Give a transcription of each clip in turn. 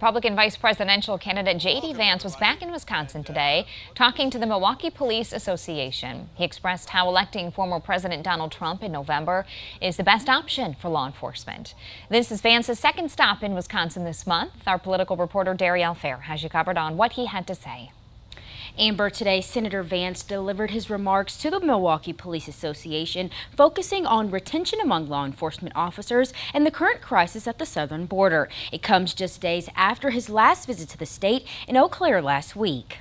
Republican vice presidential candidate J.D. Vance was back in Wisconsin today talking to the Milwaukee Police Association. He expressed how electing former President Donald Trump in November is the best option for law enforcement. This is Vance's second stop in Wisconsin this month. Our political reporter Darielle Fair has you covered on what he had to say. Amber, today Senator Vance delivered his remarks to the Milwaukee Police Association, focusing on retention among law enforcement officers and the current crisis at the southern border. It comes just days after his last visit to the state in Eau Claire last week.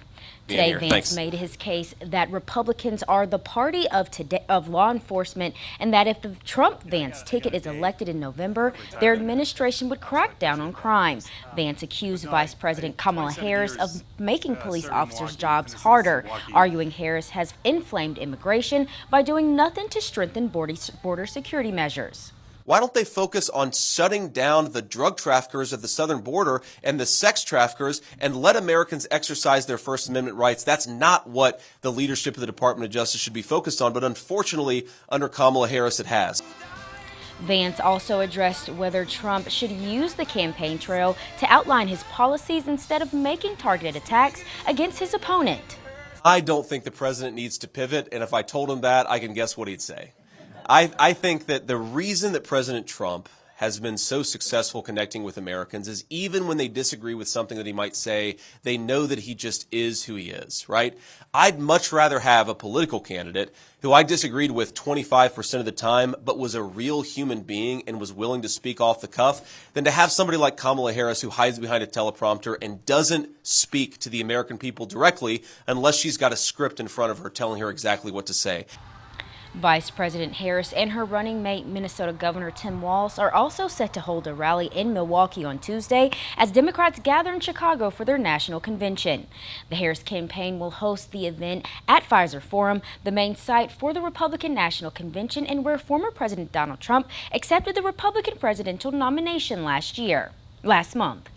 Today, Vance made his case that Republicans are the party of law enforcement and that if the Trump-Vance ticket is elected in November, their administration would crack down on crime. Vance accused Vice President Kamala Harris of making police officers' jobs harder, arguing Harris has inflamed immigration by doing nothing to strengthen border security measures. Why don't they focus on shutting down the drug traffickers at the southern border and the sex traffickers and let Americans exercise their First Amendment rights? That's not what the leadership of the Department of Justice should be focused on, but unfortunately, under Kamala Harris, it has. Vance also addressed whether Trump should use the campaign trail to outline his policies instead of making targeted attacks against his opponent. I don't think the president needs to pivot, and if I told him that, I can guess what he'd say. I think that the reason that President Trump has been so successful connecting with Americans is even when they disagree with something that he might say, they know that he just is who he is, right? I'd much rather have a political candidate who I disagreed with 25% of the time, but was a real human being and was willing to speak off the cuff, than to have somebody like Kamala Harris who hides behind a teleprompter and doesn't speak to the American people directly unless she's got a script in front of her telling her exactly what to say. Vice President Harris and her running mate, Minnesota Governor Tim Walz, are also set to hold a rally in Milwaukee on Tuesday as Democrats gather in Chicago for their national convention. The Harris campaign will host the event at Pfizer Forum, the main site for the Republican National Convention and where former President Donald Trump accepted the Republican presidential nomination last month.